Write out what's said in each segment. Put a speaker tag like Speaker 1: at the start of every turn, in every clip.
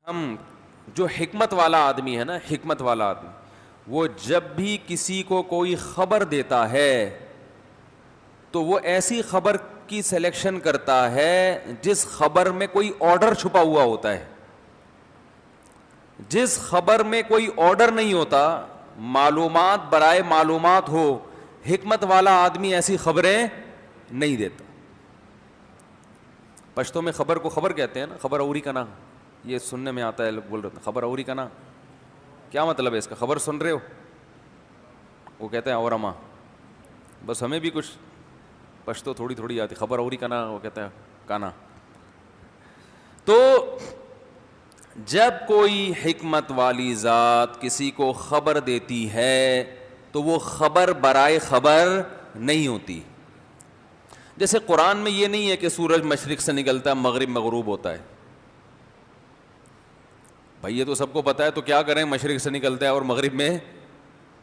Speaker 1: ہم جو حکمت والا آدمی ہے نا، حکمت والا آدمی، وہ جب بھی کسی کو کوئی خبر دیتا ہے تو وہ ایسی خبر کی سلیکشن کرتا ہے جس خبر میں کوئی آرڈر چھپا ہوا ہوتا ہے. جس خبر میں کوئی آرڈر نہیں ہوتا، معلومات برائے معلومات ہو، حکمت والا آدمی ایسی خبریں نہیں دیتا. پشتوں میں خبر کو خبر کہتے ہیں نا، خبر اوری کا نا، یہ سننے میں آتا ہے، لوگ بول رہے ہیں خبر اوری کا نا. کیا مطلب ہے اس کا؟ خبر سن رہے ہو، وہ کہتے ہیں اورما. بس ہمیں بھی کچھ پشتو تھوڑی تھوڑی آتی، خبر اوری کا نا، وہ کہتے ہیں کانا. تو جب کوئی حکمت والی ذات کسی کو خبر دیتی ہے تو وہ خبر برائے خبر نہیں ہوتی. جیسے قرآن میں یہ نہیں ہے کہ سورج مشرق سے نکلتا ہے مغرب میں غروب ہوتا ہے. بھائی یہ تو سب کو پتہ ہے، تو کیا کریں؟ مشرق سے نکلتا ہے اور مغرب میں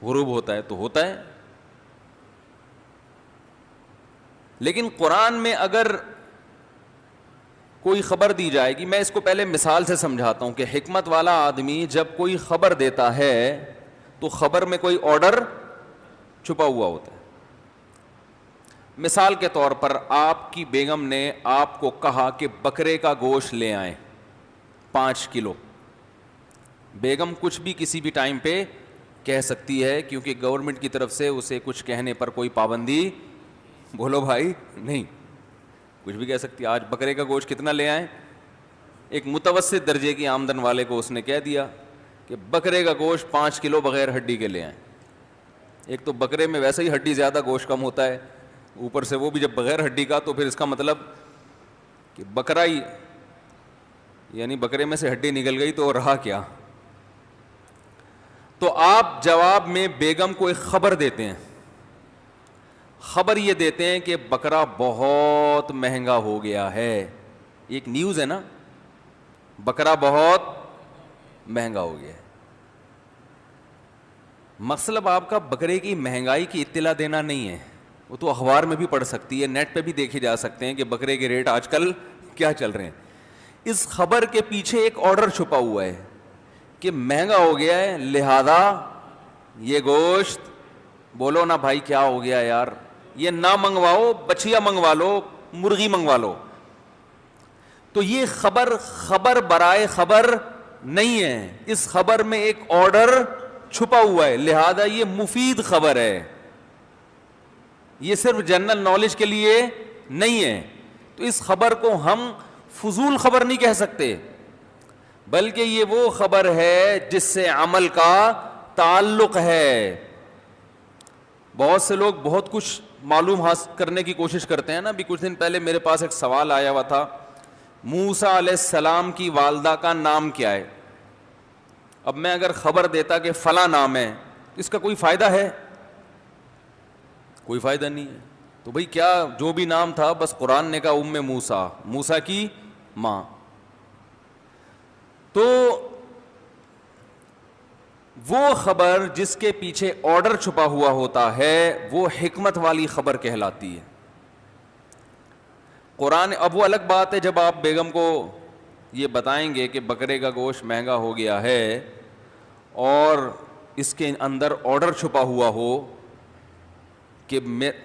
Speaker 1: غروب ہوتا ہے تو ہوتا ہے. لیکن قرآن میں اگر کوئی خبر دی جائے گی، میں اس کو پہلے مثال سے سمجھاتا ہوں کہ حکمت والا آدمی جب کوئی خبر دیتا ہے تو خبر میں کوئی آرڈر چھپا ہوا ہوتا ہے. مثال کے طور پر آپ کی بیگم نے آپ کو کہا کہ بکرے کا گوشت لے آئیں 5 کلو. بیگم کچھ بھی کسی بھی ٹائم پہ کہہ سکتی ہے کیونکہ گورنمنٹ کی طرف سے اسے کچھ کہنے پر کوئی پابندی، بولو بھائی، نہیں، کچھ بھی کہہ سکتی ہے. آج بکرے کا گوشت کتنا لے آئیں؟ ایک متوسط درجے کی آمدن والے کو اس نے کہہ دیا کہ بکرے کا گوشت 5 کلو بغیر ہڈی کے لے آئیں. ایک تو بکرے میں ویسے ہی ہڈی زیادہ، گوشت کم ہوتا ہے، اوپر سے وہ بھی جب بغیر ہڈی کا، تو پھر اس کا مطلب کہ بکرا ہی، یعنی بکرے میں سے ہڈی نکل گئی تو رہا کیا. تو آپ جواب میں بیگم کو ایک خبر دیتے ہیں. خبر یہ دیتے ہیں کہ بکرا بہت مہنگا ہو گیا ہے. ایک نیوز ہے نا، بکرا بہت مہنگا ہو گیا ہے. مطلب آپ کا بکرے کی مہنگائی کی اطلاع دینا نہیں ہے، وہ تو اخبار میں بھی پڑھ سکتی ہے، نیٹ پہ بھی دیکھے جا سکتے ہیں کہ بکرے کے ریٹ آج کل کیا چل رہے ہیں. اس خبر کے پیچھے ایک آرڈر چھپا ہوا ہے کہ مہنگا ہو گیا ہے، لہذا یہ گوشت، بولو نا بھائی کیا ہو گیا یار، یہ نہ منگواؤ، بچیا منگوا لو، مرغی منگوا لو. تو یہ خبر برائے خبر نہیں ہے، اس خبر میں ایک آرڈر چھپا ہوا ہے، لہذا یہ مفید خبر ہے، یہ صرف جنرل نالج کے لیے نہیں ہے. تو اس خبر کو ہم فضول خبر نہیں کہہ سکتے، بلکہ یہ وہ خبر ہے جس سے عمل کا تعلق ہے. بہت سے لوگ بہت کچھ معلوم حاصل کرنے کی کوشش کرتے ہیں نا. ابھی کچھ دن پہلے میرے پاس ایک سوال آیا ہوا تھا، موسیٰ علیہ السلام کی والدہ کا نام کیا ہے؟ اب میں اگر خبر دیتا کہ فلاں نام ہے، اس کا کوئی فائدہ ہے؟ کوئی فائدہ نہیں ہے. تو بھئی کیا جو بھی نام تھا، بس قرآن نے کہا موسیٰ، موسیٰ کی ماں. تو وہ خبر جس کے پیچھے آرڈر چھپا ہوا ہوتا ہے وہ حکمت والی خبر کہلاتی ہے. قرآن، اب وہ الگ بات ہے جب آپ بیگم کو یہ بتائیں گے کہ بکرے کا گوشت مہنگا ہو گیا ہے اور اس کے اندر آرڈر چھپا ہوا ہو کہ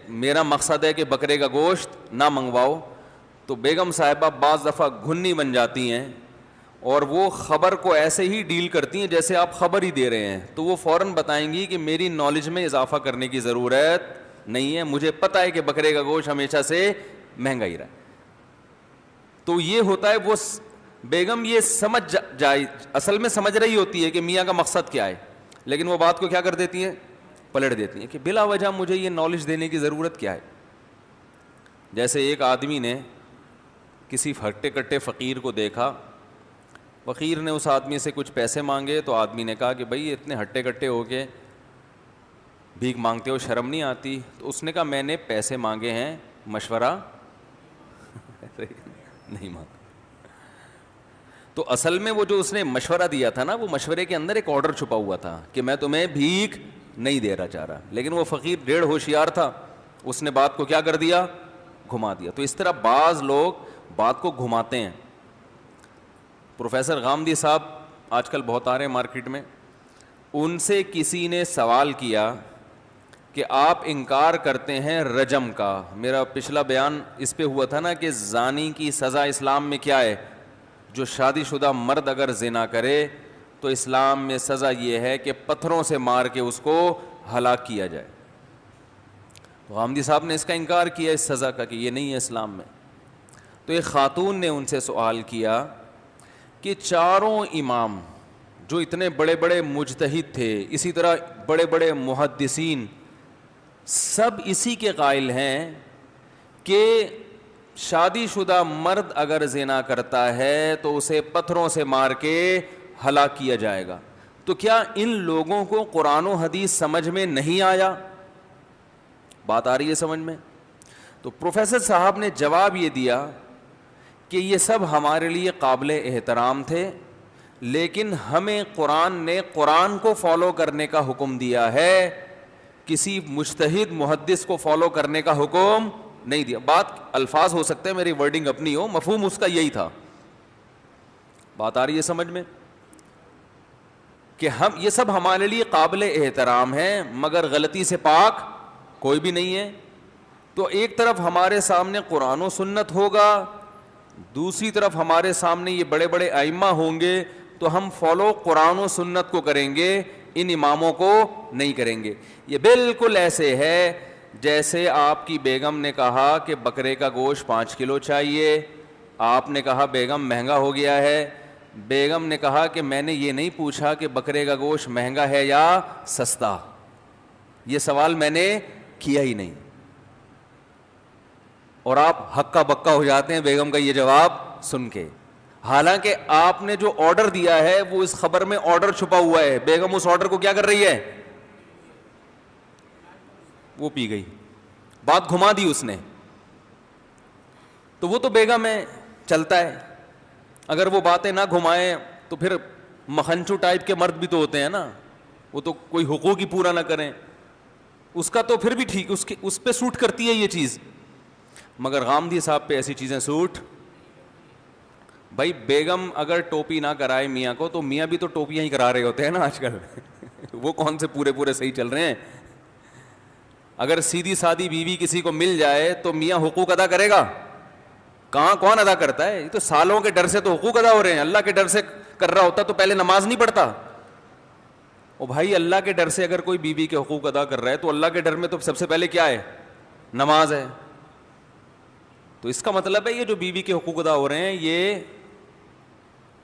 Speaker 1: میرا مقصد ہے کہ بکرے کا گوشت نہ منگواؤ، تو بیگم صاحبہ بعض دفعہ گھنی بن جاتی ہیں اور وہ خبر کو ایسے ہی ڈیل کرتی ہیں جیسے آپ خبر ہی دے رہے ہیں. تو وہ فوراً بتائیں گی کہ میری نالج میں اضافہ کرنے کی ضرورت نہیں ہے، مجھے پتہ ہے کہ بکرے کا گوشت ہمیشہ سے مہنگا ہی رہا. تو یہ ہوتا ہے، وہ بیگم یہ سمجھ جائے، اصل میں سمجھ رہی ہوتی ہے کہ میاں کا مقصد کیا ہے، لیکن وہ بات کو کیا کر دیتی ہیں؟ پلٹ دیتی ہیں کہ بلا وجہ مجھے یہ نالج دینے کی ضرورت کیا ہے. جیسے ایک آدمی نے کسی ہٹے کٹے فقیر کو دیکھا، فقیر نے اس آدمی سے کچھ پیسے مانگے، تو آدمی نے کہا کہ بھائی اتنے ہٹے کٹے ہو کے بھیک مانگتے ہو، شرم نہیں آتی؟ تو اس نے کہا میں نے پیسے مانگے ہیں، مشورہ نہیں مانگا. تو اصل میں وہ جو اس نے مشورہ دیا تھا نا، وہ مشورے کے اندر ایک آرڈر چھپا ہوا تھا کہ میں تمہیں بھیک نہیں دے رہا چاہ رہا. لیکن وہ فقیر ڈیڑھ ہوشیار تھا، اس نے بات کو کیا کر دیا؟ گھما دیا. تو اس طرح بعض لوگ بات کو گھماتے ہیں. پروفیسر غامدی صاحب آج کل بہت آ رہے ہیں مارکیٹ میں. ان سے کسی نے سوال کیا کہ آپ انکار کرتے ہیں رجم کا. میرا پچھلا بیان اس پہ ہوا تھا نا کہ زانی کی سزا اسلام میں کیا ہے. جو شادی شدہ مرد اگر زنا کرے تو اسلام میں سزا یہ ہے کہ پتھروں سے مار کے اس کو ہلاک کیا جائے. غامدی صاحب نے اس کا انکار کیا اس سزا کا کہ یہ نہیں ہے اسلام میں. تو ایک خاتون نے ان سے سوال کیا کہ چاروں امام جو اتنے بڑے بڑے مجتہد تھے, اسی طرح بڑے بڑے محدثین, سب اسی کے قائل ہیں کہ شادی شدہ مرد اگر زنا کرتا ہے تو اسے پتھروں سے مار کے ہلاک کیا جائے گا. تو کیا ان لوگوں کو قرآن و حدیث سمجھ میں نہیں آیا؟ بات آ رہی ہے سمجھ میں؟ تو پروفیسر صاحب نے جواب یہ دیا کہ یہ سب ہمارے لیے قابل احترام تھے, لیکن ہمیں قرآن نے قرآن کو فالو کرنے کا حکم دیا ہے, کسی مجتہد محدث کو فالو کرنے کا حکم نہیں دیا. بات الفاظ ہو سکتے ہیں میری ورڈنگ اپنی ہو, مفہوم اس کا یہی تھا. بات آ رہی ہے سمجھ میں؟ کہ ہم یہ سب ہمارے لیے قابل احترام ہیں مگر غلطی سے پاک کوئی بھی نہیں ہے. تو ایک طرف ہمارے سامنے قرآن و سنت ہوگا, دوسری طرف ہمارے سامنے یہ بڑے بڑے ائمہ ہوں گے, تو ہم فالو قرآن و سنت کو کریں گے, ان اماموں کو نہیں کریں گے. یہ بالکل ایسے ہے جیسے آپ کی بیگم نے کہا کہ بکرے کا گوشت 5 کلو چاہیے, آپ نے کہا بیگم مہنگا ہو گیا ہے. بیگم نے کہا کہ میں نے یہ نہیں پوچھا کہ بکرے کا گوشت مہنگا ہے یا سستا, یہ سوال میں نے کیا ہی نہیں. اور آپ ہکا بکا ہو جاتے ہیں بیگم کا یہ جواب سن کے, حالانکہ آپ نے جو آرڈر دیا ہے وہ اس خبر میں آرڈر چھپا ہوا ہے. بیگم اس آرڈر کو کیا کر رہی ہے؟ وہ پی گئی, بات گھما دی اس نے. تو وہ تو بیگم ہے, چلتا ہے. اگر وہ باتیں نہ گھمائیں تو پھر مکھنچو ٹائپ کے مرد بھی تو ہوتے ہیں نا, وہ تو کوئی حقوق ہی پورا نہ کریں, اس کا تو پھر بھی ٹھیک, اس پہ سوٹ کرتی ہے یہ چیز, مگر غامدی صاحب پہ ایسی چیزیں سوٹ. بھائی بیگم اگر ٹوپی نہ کرائے میاں کو تو میاں بھی تو ٹوپیاں ہی کرا رہے ہوتے ہیں نا آج کل. وہ کون سے پورے صحیح چل رہے ہیں؟ اگر سیدھی سادی بیوی کسی کو مل جائے تو میاں حقوق ادا کرے گا؟ کہاں, کون ادا کرتا ہے؟ یہ تو سالوں کے ڈر سے تو حقوق ادا ہو رہے ہیں. اللہ کے ڈر سے کر رہا ہوتا تو پہلے نماز نہیں پڑھتا. او بھائی, اللہ کے ڈر سے اگر کوئی بیوی کے حقوق ادا کر رہا ہے تو اللہ کے ڈر میں تو سب سے پہلے کیا ہے؟ نماز ہے. تو اس کا مطلب ہے یہ جو بیوی کے حقوق ادا ہو رہے ہیں یہ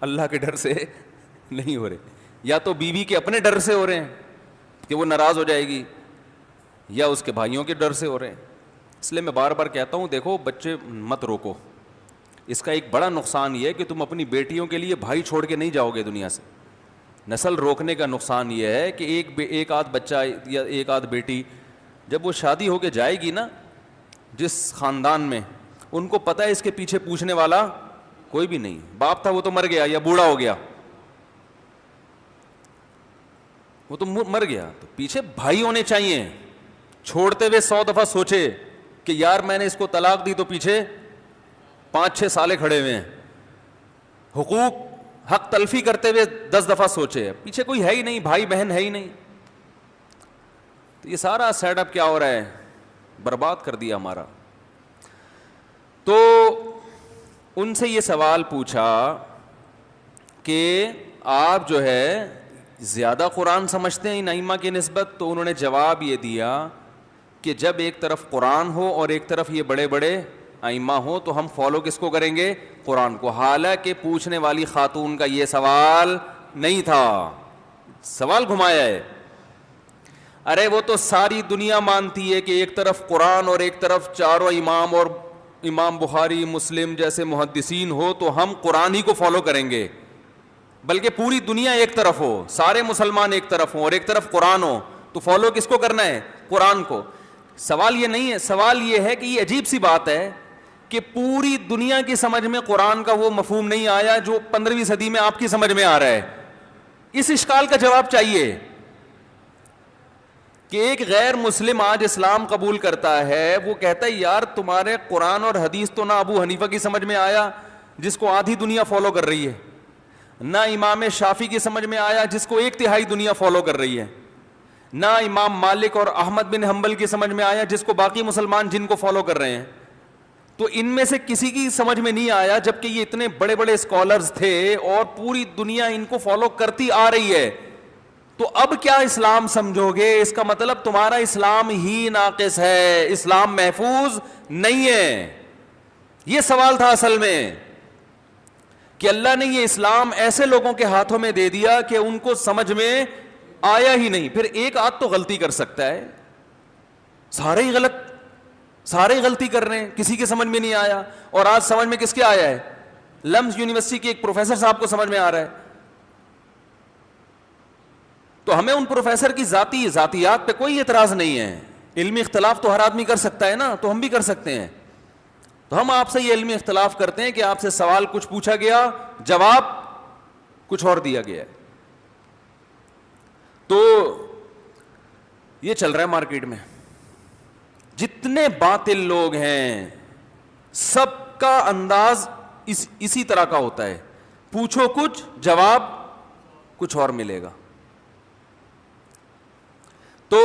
Speaker 1: اللہ کے ڈر سے نہیں ہو رہے, یا تو بیوی کے اپنے ڈر سے ہو رہے ہیں کہ وہ ناراض ہو جائے گی, یا اس کے بھائیوں کے ڈر سے ہو رہے ہیں. اس لیے میں بار بار کہتا ہوں, دیکھو بچے مت روکو. اس کا ایک بڑا نقصان یہ ہے کہ تم اپنی بیٹیوں کے لیے بھائی چھوڑ کے نہیں جاؤ گے دنیا سے. نسل روکنے کا نقصان یہ ہے کہ ایک آدھ بچہ یا ایک آدھ بیٹی جب وہ شادی ہو کے جائے گی نا جس خاندان میں, ان کو پتہ ہے اس کے پیچھے پوچھنے والا کوئی بھی نہیں. باپ تھا وہ تو مر گیا یا بوڑھا ہو گیا, وہ تو مر گیا, تو پیچھے بھائی ہونے چاہیے. چھوڑتے ہوئے 100 دفعہ سوچے کہ یار میں نے اس کو طلاق دی تو پیچھے 5-6 سالے کھڑے ہوئے ہیں. حقوق حق تلفی کرتے ہوئے 10 دفعہ سوچے, پیچھے کوئی ہے ہی نہیں, بھائی بہن ہے ہی نہیں. تو یہ سارا سیٹ اپ کیا ہو رہا ہے؟ برباد کر دیا ہمارا. تو ان سے یہ سوال پوچھا کہ آپ جو ہے زیادہ قرآن سمجھتے ہیں ان ائمہ کی نسبت؟ تو انہوں نے جواب یہ دیا کہ جب ایک طرف قرآن ہو اور ایک طرف یہ بڑے بڑے ائمہ ہوں تو ہم فالو کس کو کریں گے؟ قرآن کو. حالانکہ پوچھنے والی خاتون کا یہ سوال نہیں تھا, سوال گھمایا ہے. ارے وہ تو ساری دنیا مانتی ہے کہ ایک طرف قرآن اور ایک طرف چاروں امام, اور امام بخاری مسلم جیسے محدثین ہو تو ہم قرآن ہی کو فالو کریں گے. بلکہ پوری دنیا ایک طرف ہو, سارے مسلمان ایک طرف ہوں اور ایک طرف قرآن ہو, تو فالو کس کو کرنا ہے؟ قرآن کو. سوال یہ نہیں ہے, سوال یہ ہے کہ یہ عجیب سی بات ہے کہ پوری دنیا کی سمجھ میں قرآن کا وہ مفہوم نہیں آیا جو 15ویں صدی میں آپ کی سمجھ میں آ رہا ہے. اس اشکال کا جواب چاہیے کہ ایک غیر مسلم آج اسلام قبول کرتا ہے, وہ کہتا ہے یار تمہارے قرآن اور حدیث تو نہ ابو حنیفہ کی سمجھ میں آیا جس کو آدھی دنیا فالو کر رہی ہے, نہ امام شافعی کی سمجھ میں آیا جس کو 1/3 دنیا فالو کر رہی ہے، نہ امام مالک اور احمد بن حنبل کی سمجھ میں آیا جس کو باقی مسلمان جن کو فالو کر رہے ہیں. تو ان میں سے کسی کی سمجھ میں نہیں آیا، جبکہ یہ اتنے بڑے بڑے اسکالرز تھے اور پوری دنیا ان کو فالو کرتی آ رہی ہے. تو اب کیا اسلام سمجھو گے؟ اس کا مطلب تمہارا اسلام ہی ناقص ہے، اسلام محفوظ نہیں ہے. یہ سوال تھا اصل میں کہ اللہ نے یہ اسلام ایسے لوگوں کے ہاتھوں میں دے دیا کہ ان کو سمجھ میں آیا ہی نہیں. پھر ایک آدھ تو غلطی کر سکتا ہے، سارے غلطی کر رہے ہیں، کسی کے سمجھ میں نہیں آیا. اور آج سمجھ میں کس کے آیا ہے؟ لمز یونیورسٹی کے ایک پروفیسر صاحب کو سمجھ میں آ رہا ہے. تو ہمیں ان پروفیسر کی ذاتیات پہ کوئی اعتراض نہیں ہے. علمی اختلاف تو ہر آدمی کر سکتا ہے نا، تو ہم بھی کر سکتے ہیں. تو ہم آپ سے یہ علمی اختلاف کرتے ہیں کہ آپ سے سوال کچھ پوچھا گیا، جواب کچھ اور دیا گیا ہے. تو یہ چل رہا ہے مارکیٹ میں. جتنے باطل لوگ ہیں سب کا انداز اسی طرح کا ہوتا ہے، پوچھو کچھ جواب کچھ اور ملے گا. تو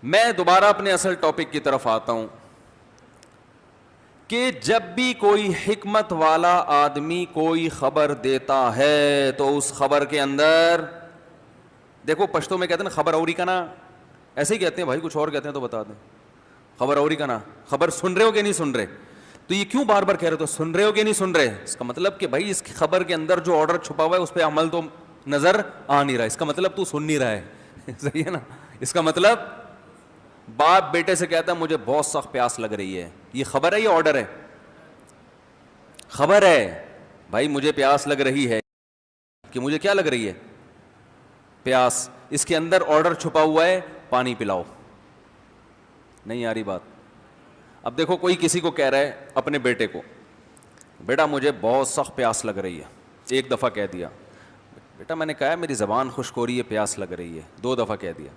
Speaker 1: میں دوبارہ اپنے اصل ٹاپک کی طرف آتا ہوں کہ جب بھی کوئی حکمت والا آدمی کوئی خبر دیتا ہے تو اس خبر کے اندر دیکھو، پشتو میں کہتے ہیں نا خبر اوری کا نا، ایسے ہی کہتے ہیں بھائی، کچھ اور کہتے ہیں تو بتا دیں. خبر اوری کا نا، خبر سن رہے ہو کہ نہیں سن رہے؟ تو یہ کیوں بار بار کہہ رہے تو سن رہے ہو کہ نہیں سن رہے؟ اس کا مطلب کہ بھائی اس کی خبر کے اندر جو آرڈر چھپا ہوا ہے اس پہ عمل تو نظر آ نہیں رہا. اس کا مطلب تو سن نہیں رہا ہے. صحیح ہے نا؟ اس کا مطلب باپ بیٹے سے کہتا ہے مجھے بہت سخت پیاس لگ رہی ہے، یہ خبر ہے، یہ آرڈر ہے؟ خبر ہے بھائی مجھے پیاس لگ رہی ہے، کہ مجھے کیا لگ رہی ہے؟ پیاس. اس کے اندر آرڈر چھپا ہوا ہے پانی پلاؤ. نہیں آ رہی بات؟ اب دیکھو کوئی کسی کو کہہ رہا ہے اپنے بیٹے کو، بیٹا مجھے بہت سخت پیاس لگ رہی ہے. ایک دفعہ کہہ دیا، بیٹا میں نے کہا ہے میری زبان خشک ہو رہی ہے، پیاس لگ رہی ہے. 2 دفعہ کہہ دیا.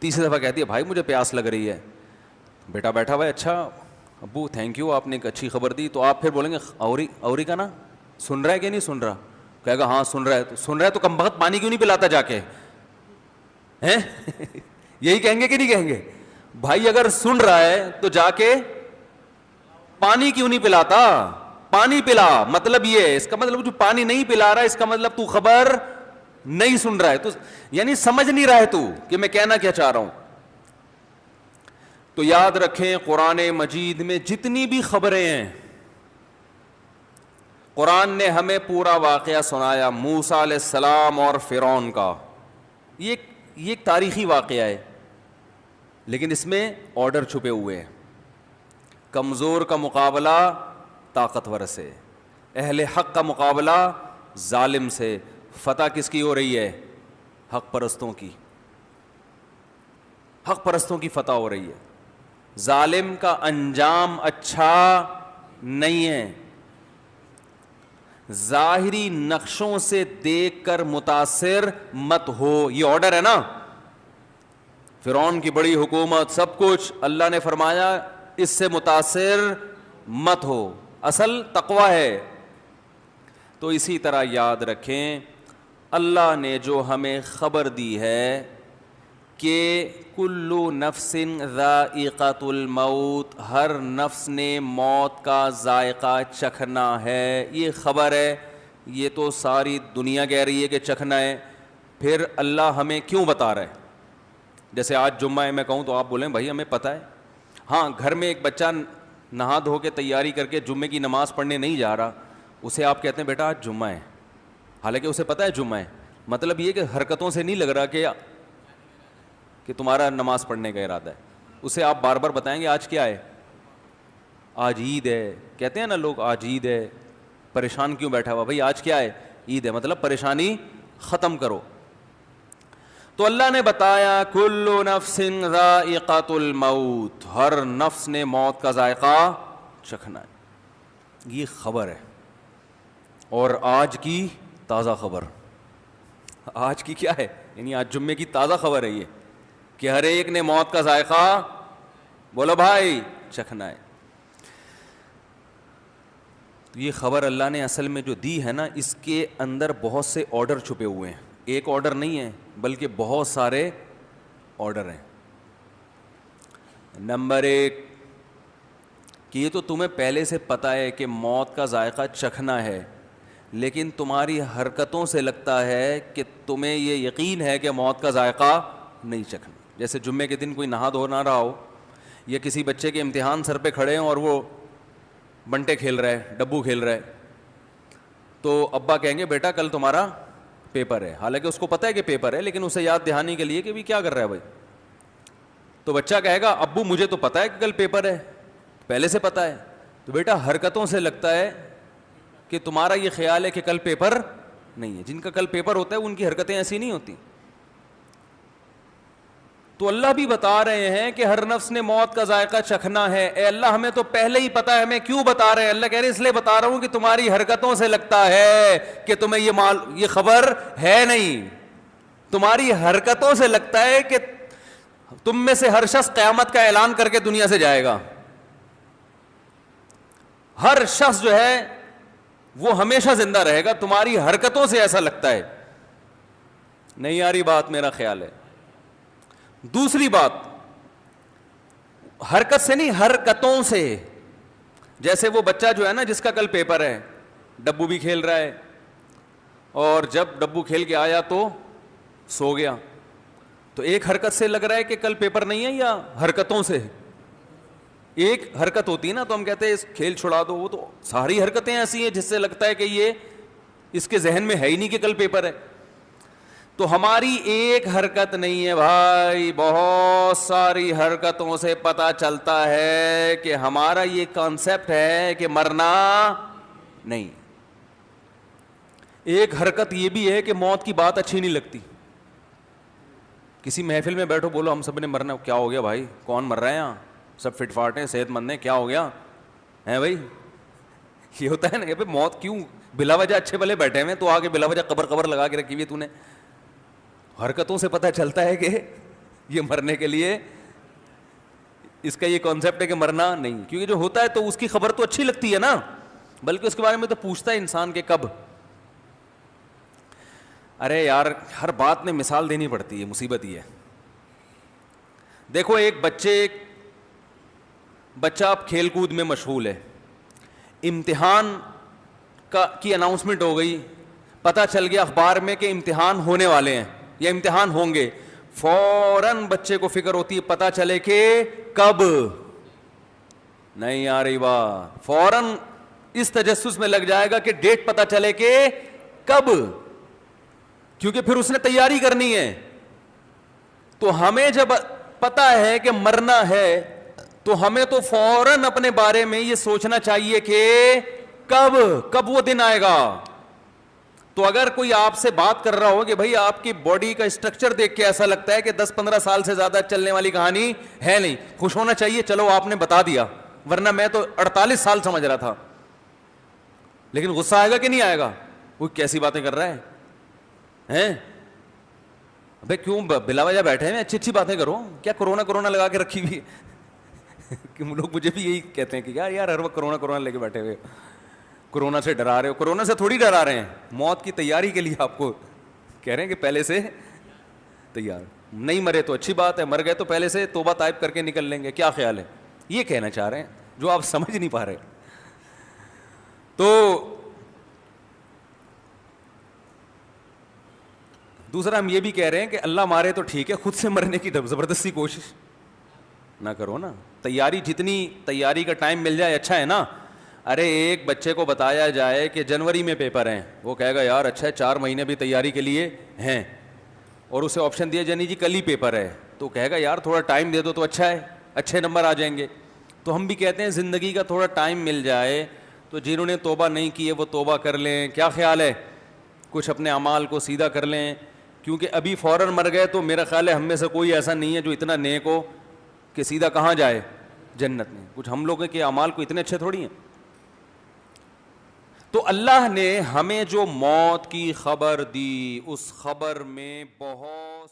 Speaker 1: تیسری دفعہ کہہ دیا بھائی مجھے پیاس لگ رہی ہے. بیٹا بیٹھا ہوا ہے، اچھا ابو تھینک یو آپ نے ایک اچھی خبر دی. تو آپ پھر بولیں گے اوری کا نا، سن رہا ہے کہ نہیں سن رہا؟ کہے گا ہاں سن رہا ہے. تو سن رہا ہے تو کم بخت پانی کیوں نہیں پلاتا جا کے؟ ہیں؟ یہی کہیں گے کہ نہیں کہیں گے؟ بھائی اگر سن رہا ہے تو جا کے پانی کیوں نہیں پلاتا؟ پانی پلا. مطلب یہ ہے، اس کا مطلب جو پانی نہیں پلا رہا ہے اس کا مطلب تو خبر نہیں سن رہا ہے، تو یعنی سمجھ نہیں رہا ہے تو کہ میں کہنا کیا چاہ رہا ہوں. تو یاد رکھیں قرآن مجید میں جتنی بھی خبریں ہیں، قرآن نے ہمیں پورا واقعہ سنایا موسیٰ علیہ السلام اور فرعون کا. یہ ایک تاریخی واقعہ ہے، لیکن اس میں آرڈر چھپے ہوئے ہیں. کمزور کا مقابلہ طاقتور سے، اہل حق کا مقابلہ ظالم سے. فتح کس کی ہو رہی ہے؟ حق پرستوں کی. حق پرستوں کی فتح ہو رہی ہے. ظالم کا انجام اچھا نہیں ہے. ظاہری نقشوں سے دیکھ کر متاثر مت ہو، یہ آرڈر ہے نا. فرعون کی بڑی حکومت سب کچھ، اللہ نے فرمایا اس سے متاثر مت ہو، اصل تقوی ہے. تو اسی طرح یاد رکھیں اللہ نے جو ہمیں خبر دی ہے کہ کلو نفس ذائقۃ الموت، ہر نفس نے موت کا ذائقہ چکھنا ہے، یہ خبر ہے. یہ تو ساری دنیا کہہ رہی ہے کہ چکھنا ہے، پھر اللہ ہمیں کیوں بتا رہا ہے؟ جیسے آج جمعہ ہے، میں کہوں تو آپ بولیں بھائی ہمیں پتہ ہے. ہاں گھر میں ایک بچہ نہا دھو کے تیاری کر کے جمعے کی نماز پڑھنے نہیں جا رہا، اسے آپ کہتے ہیں بیٹا آج جمعہ ہے، حالانکہ اسے پتہ ہے جمعہ ہے. مطلب یہ کہ حرکتوں سے نہیں لگ رہا کہ تمہارا نماز پڑھنے کا ارادہ ہے. اسے آپ بار بار بتائیں گے آج کیا ہے؟ آج عید ہے. کہتے ہیں نا لوگ آج عید ہے، پریشان کیوں بیٹھا ہوا؟ بھائی آج کیا ہے؟ عید ہے، مطلب پریشانی ختم کرو. تو اللہ نے بتایا کل نفس ذائقۃ الموت، ہر نفس نے موت کا ذائقہ چکھنا ہے. یہ خبر ہے. اور آج کی تازہ خبر، آج کی کیا ہے؟ یعنی آج جمعے کی تازہ خبر ہے یہ کہ ہر ایک نے موت کا ذائقہ بولو بھائی چکھنا ہے. تو یہ خبر اللہ نے اصل میں جو دی ہے نا، اس کے اندر بہت سے آرڈر چھپے ہوئے ہیں. ایک آرڈر نہیں ہے بلکہ بہت سارے آرڈر ہیں. نمبر 1 کہ یہ تو تمہیں پہلے سے پتہ ہے کہ موت کا ذائقہ چکھنا ہے، لیکن تمہاری حرکتوں سے لگتا ہے کہ تمہیں یہ یقین ہے کہ موت کا ذائقہ نہیں چکھنا. جیسے جمعے کے دن کوئی نہا دھو نہ رہا ہو، یا کسی بچے کے امتحان سر پہ کھڑے ہوں اور وہ بنٹے کھیل رہا ہے، ڈبو کھیل رہا ہے، تو ابا کہیں گے بیٹا کل تمہارا پیپر ہے. حالانکہ اس کو پتہ ہے کہ پیپر ہے، لیکن اسے یاد دہانی کے لیے کہ بھی کیا کر رہا ہے بھائی. تو بچہ کہے گا ابو مجھے تو پتہ ہے کہ کل پیپر ہے، پہلے سے پتہ ہے. تو بیٹا حرکتوں سے لگتا ہے کہ تمہارا یہ خیال ہے کہ کل پیپر نہیں ہے. جن کا کل پیپر ہوتا ہے ان کی حرکتیں ایسی نہیں ہوتی. تو اللہ بھی بتا رہے ہیں کہ ہر نفس نے موت کا ذائقہ چکھنا ہے. اے اللہ ہمیں تو پہلے ہی پتا ہے، ہمیں کیوں بتا رہے ہیں؟ اللہ کہہ رہے ہیں اس لیے بتا رہا ہوں کہ تمہاری حرکتوں سے لگتا ہے کہ تمہیں یہ خبر ہے نہیں. تمہاری حرکتوں سے لگتا ہے کہ تم میں سے ہر شخص قیامت کا اعلان کر کے دنیا سے جائے گا. ہر شخص جو ہے وہ ہمیشہ زندہ رہے گا. تمہاری حرکتوں سے ایسا لگتا ہے. نہیں آ رہی بات؟ میرا خیال ہے. دوسری بات، حرکت سے نہیں، حرکتوں سے. جیسے وہ بچہ جو ہے نا جس کا کل پیپر ہے، ڈبو بھی کھیل رہا ہے، اور جب ڈبو کھیل کے آیا تو سو گیا. تو ایک حرکت سے لگ رہا ہے کہ کل پیپر نہیں ہے، یا حرکتوں سے؟ ایک حرکت ہوتی ہے نا تو ہم کہتے ہیں اس کھیل چھڑا دو. وہ تو ساری حرکتیں ایسی ہیں جس سے لگتا ہے کہ یہ اس کے ذہن میں ہے ہی نہیں کہ کل پیپر ہے. تو ہماری ایک حرکت نہیں ہے بھائی، بہت ساری حرکتوں سے پتہ چلتا ہے کہ ہمارا یہ کانسیپٹ ہے کہ مرنا نہیں. ایک حرکت یہ بھی ہے کہ موت کی بات اچھی نہیں لگتی. کسی محفل میں بیٹھو بولو ہم سب نے مرنا، کیا ہو گیا بھائی، کون مر رہا ہے یہاں، سب فٹ فاٹ ہیں، صحت مند ہیں، کیا ہو گیا ہے بھائی؟ یہ ہوتا ہے نا کہ موت کیوں بلا وجہ اچھے بھلے بیٹھے ہوئے تو آگے بلا وجہ قبر لگا کے رکھی ہوئی تو نے. حرکتوں سے پتہ چلتا ہے کہ یہ مرنے کے لیے اس کا یہ کانسیپٹ ہے کہ مرنا نہیں. کیونکہ جو ہوتا ہے تو اس کی خبر تو اچھی لگتی ہے نا، بلکہ اس کے بارے میں تو پوچھتا ہے انسان کہ کب. ارے یار ہر بات میں مثال دینی پڑتی ہے، مصیبت یہ ہے. دیکھو ایک بچہ اب کھیل کود میں مشغول ہے، امتحان کی اناؤنسمنٹ ہو گئی، پتہ چل گیا اخبار میں کہ امتحان ہونے والے ہیں یا امتحان ہوں گے. فوراً بچے کو فکر ہوتی ہے پتہ چلے کہ کب. نہیں آ رہی بات؟ فوراً اس تجسس میں لگ جائے گا کہ ڈیٹ پتہ چلے کہ کب، کیونکہ پھر اس نے تیاری کرنی ہے. تو ہمیں جب پتہ ہے کہ مرنا ہے تو ہمیں تو فوراً اپنے بارے میں یہ سوچنا چاہیے کہ کب وہ دن آئے گا. تو اگر کوئی آپ سے بات کر رہا ہو کہ بھائی آپ کی باڈی کا اسٹرکچر دیکھ کے ایسا لگتا ہے کہ 10-15 سال سے زیادہ چلنے والی کہانی ہے نہیں، خوش ہونا چاہیے، چلو آپ نے بتا دیا، ورنہ میں تو 48 سال سمجھ رہا تھا. لیکن غصہ آئے گا کہ نہیں آئے گا؟ وہ کیسی باتیں کر رہا ہے ابے، کیوں بلا وجہ بیٹھے ہیں؟ اچھی اچھی باتیں کرو. کیا کرونا لگا کے رکھی ہوئی کہ لوگ مجھے بھی یہی کہتے ہیں کہ یار ہر وقت کرونا لے کے بیٹھے ہوئے، کرونا سے ڈرا رہے ہو. کرونا سے تھوڑی ڈرا رہے ہیں، موت کی تیاری کے لیے آپ کو کہہ رہے ہیں کہ پہلے سے تیار. نہیں مرے تو اچھی بات ہے، مر گئے تو پہلے سے توبہ طائب کر کے نکل لیں گے. کیا خیال ہے؟ یہ کہنا چاہ رہے ہیں جو آپ سمجھ نہیں پا رہے. تو دوسرا ہم یہ بھی کہہ رہے ہیں کہ اللہ مارے تو ٹھیک ہے، خود سے مرنے کی زبردستی کوشش نہ کرو نا. جتنی تیاری کا ٹائم مل جائے اچھا ہے نا. ارے ایک بچے کو بتایا جائے کہ جنوری میں پیپر ہیں، وہ کہے گا یار اچھا ہے، 4 مہینے بھی تیاری کے لیے ہیں. اور اسے آپشن دیا جانی جی کل ہی پیپر ہے، تو کہے گا یار تھوڑا ٹائم دے دو تو اچھا ہے، اچھے نمبر آ جائیں گے. تو ہم بھی کہتے ہیں زندگی کا تھوڑا ٹائم مل جائے تو جنہوں نے توبہ نہیں کی ہے وہ توبہ کر لیں. کیا خیال ہے؟ کچھ اپنے اعمال کو سیدھا کر لیں، کیونکہ ابھی فوراً مر گئے تو میرا خیال ہے ہم میں سے کوئی ایسا نہیں ہے جو اتنا نیک ہو کہ سیدھا کہاں جائے؟ جنت میں. کچھ ہم لوگوں کے اعمال کو اتنے اچھے تھوڑی ہیں. تو اللہ نے ہمیں جو موت کی خبر دی اس خبر میں بہت